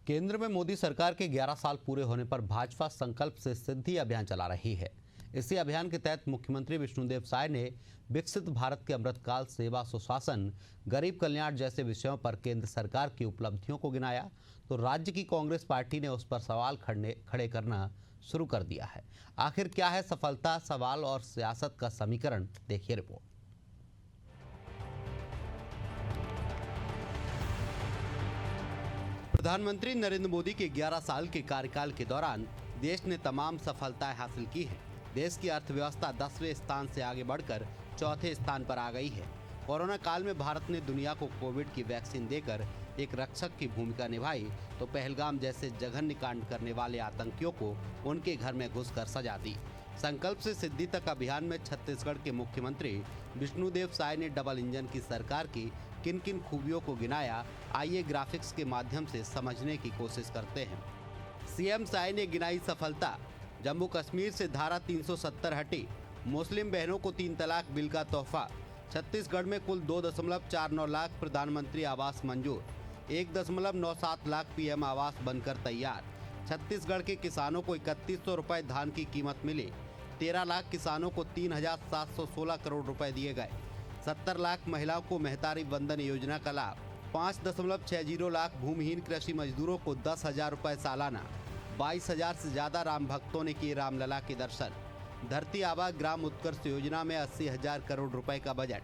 केंद्र में मोदी सरकार के 11 साल पूरे होने पर भाजपा संकल्प से सिद्धि अभियान चला रही है। इसी अभियान के तहत मुख्यमंत्री विष्णुदेव साय ने विकसित भारत के अमृतकाल, सेवा, सुशासन, गरीब कल्याण जैसे विषयों पर केंद्र सरकार की उपलब्धियों को गिनाया तो राज्य की कांग्रेस पार्टी ने उस पर सवाल खड़े करना शुरू कर दिया है। आखिर क्या है सफलता, सवाल और सियासत का समीकरण, देखिए रिपोर्ट। प्रधानमंत्री नरेंद्र मोदी के 11 साल के कार्यकाल के दौरान देश ने तमाम सफलताएं हासिल की हैं। देश की अर्थव्यवस्था 10वें स्थान से आगे बढ़कर चौथे स्थान पर आ गई है। कोरोना काल में भारत ने दुनिया को कोविड की वैक्सीन देकर एक रक्षक की भूमिका निभाई तो पहलगाम जैसे जघन्य कांड करने वाले आतंकियों को उनके घर में घुसकर सजा दी। संकल्प से सिद्धि तक अभियान में छत्तीसगढ़ के मुख्यमंत्री विष्णुदेव साय ने डबल इंजन की सरकार की किन किन खूबियों को गिनाया, आइए ग्राफिक्स के माध्यम से समझने की कोशिश करते हैं। सीएम साय ने गिनाई सफलता। जम्मू कश्मीर से धारा 370 हटी। मुस्लिम बहनों को 3 तलाक बिल का तोहफा। छत्तीसगढ़ में कुल 2.49 लाख प्रधानमंत्री आवास मंजूर। 1.97 लाख पीएम आवास बनकर तैयार। छत्तीसगढ़ के किसानों को 3100 रुपए धान की कीमत मिली। 13 लाख किसानों को 3,716 करोड़ रुपए दिए गए। 70 लाख महिलाओं को महतारी वंदन योजना का लाभ। 5.60 लाख भूमिहीन कृषि मजदूरों को 10,000 रुपए सालाना। 22,000 से ज्यादा राम भक्तों ने किए रामलला के दर्शन। धरती आबा ग्राम उत्कर्ष योजना में 80,000 करोड़ रुपए का बजट।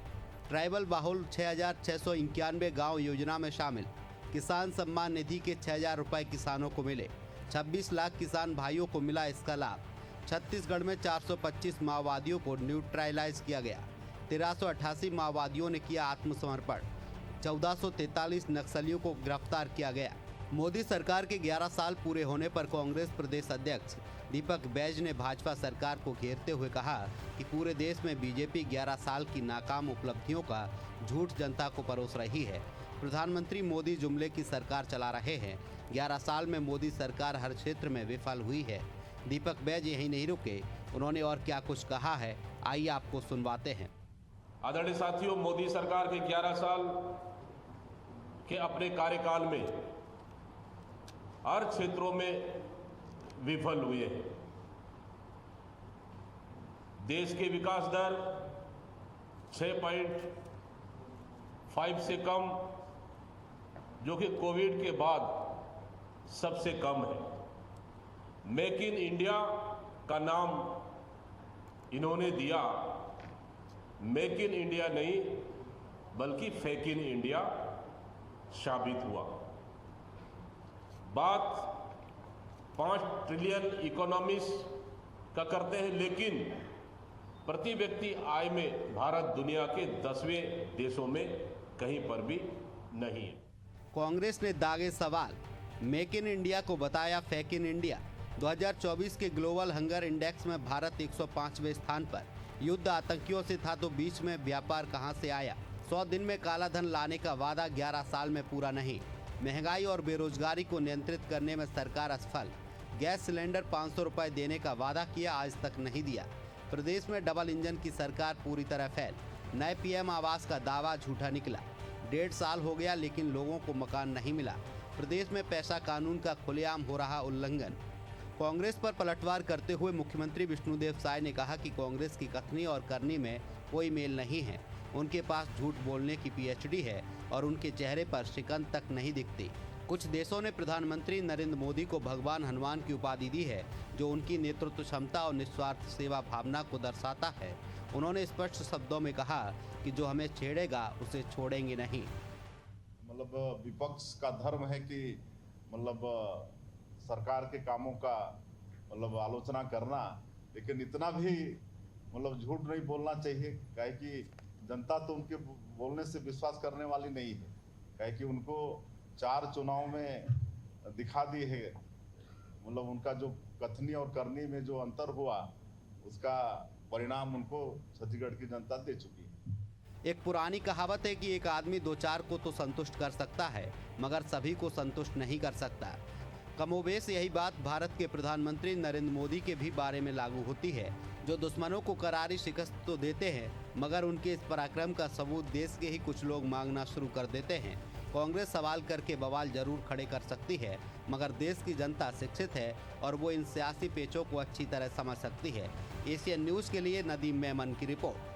ट्राइबल बाहुल 6,691 गाँव योजना में शामिल। किसान सम्मान निधि के 6,000 रुपए किसानों को मिले। 26 लाख किसान भाइयों को मिला इसका लाभ। छत्तीसगढ़ में 425 माओवादियों को न्यूट्रलाइज किया गया। 1388 माओवादियों ने किया आत्मसमर्पण। 1443 नक्सलियों को गिरफ्तार किया गया। मोदी सरकार के 11 साल पूरे होने पर कांग्रेस प्रदेश अध्यक्ष दीपक बैज ने भाजपा सरकार को घेरते हुए कहा कि पूरे देश में बीजेपी 11 साल की नाकाम उपलब्धियों का झूठ जनता को परोस रही है। प्रधानमंत्री मोदी जुमले की सरकार चला रहे हैं। 11 साल में मोदी सरकार हर क्षेत्र में विफल हुई है। दीपक बैज यही नहीं रुके, उन्होंने और क्या कुछ कहा है, आइए आपको सुनवाते हैं। आदरणीय साथियों, मोदी सरकार के 11 साल के अपने कार्यकाल में हर क्षेत्रों में विफल हुए हैं। देश के विकास दर 6.5 से कम, जो कि कोविड के बाद सबसे कम है। मेक इन इंडिया का नाम इन्होंने दिया, मेक इन इंडिया नहीं बल्कि फेक इन इंडिया साबित हुआ। बात 5 ट्रिलियन इकोनॉमीज का करते हैं, लेकिन प्रति व्यक्ति आय में भारत दुनिया के 10वें देशों में कहीं पर भी नहीं है। कांग्रेस ने दागे सवाल, मेक इन इंडिया को बताया फेक इन इंडिया। 2024 के ग्लोबल हंगर इंडेक्स में भारत 105वें स्थान पर। युद्ध आतंकियों से था तो बीच में व्यापार कहां से आया। 100 दिन में काला धन लाने का वादा 11 साल में पूरा नहीं। महंगाई और बेरोजगारी को नियंत्रित करने में सरकार असफल। गैस सिलेंडर 500 रुपए देने का वादा किया, आज तक नहीं दिया। प्रदेश में डबल इंजन की सरकार पूरी तरह फेल। नए पीएम आवास का दावा झूठा निकला। 1.5 साल हो गया लेकिन लोगों को मकान नहीं मिला। प्रदेश में पैसा कानून का खुलेआम हो रहा उल्लंघन। कांग्रेस पर पलटवार करते हुए मुख्यमंत्री विष्णुदेव साय ने कहा कि कांग्रेस की कथनी और करनी में कोई मेल नहीं है। उनके पास झूठ बोलने की पीएचडी है और उनके चेहरे पर शिकन तक नहीं दिखती। कुछ देशों ने प्रधानमंत्री नरेंद्र मोदी को भगवान हनुमान की उपाधि दी है, जो उनकी नेतृत्व क्षमता और निस्वार्थ सेवा भावना को दर्शाता है। उन्होंने स्पष्ट शब्दों में कहा कि जो हमें छेड़ेगा उसे छोड़ेंगे नहीं। मतलब विपक्ष का धर्म है कि सरकार के कामों का आलोचना करना, लेकिन इतना भी झूठ नहीं बोलना चाहिए। काहे कि जनता तो उनके बोलने से विश्वास करने वाली नहीं है। काहे कि उनको 4 चुनाव में दिखा दी है। उनका जो कथनी और करनी में जो अंतर हुआ, उसका परिणाम उनको छत्तीसगढ़ की जनता दे चुकी है। एक पुरानी कहावत है कि एक आदमी 2-4 को तो संतुष्ट कर सकता है, मगर सभी को संतुष्ट नहीं कर सकता। कमोबेश यही बात भारत के प्रधानमंत्री नरेंद्र मोदी के भी बारे में लागू होती है, जो दुश्मनों को करारी शिकस्त तो देते हैं, मगर उनके इस पराक्रम का सबूत देश के ही कुछ लोग मांगना शुरू कर देते हैं। कांग्रेस सवाल करके बवाल जरूर खड़े कर सकती है, मगर देश की जनता शिक्षित है और वो इन सियासी पेचों को अच्छी तरह समझ सकती है। एशियन न्यूज़ के लिए नदीम मेमन की रिपोर्ट।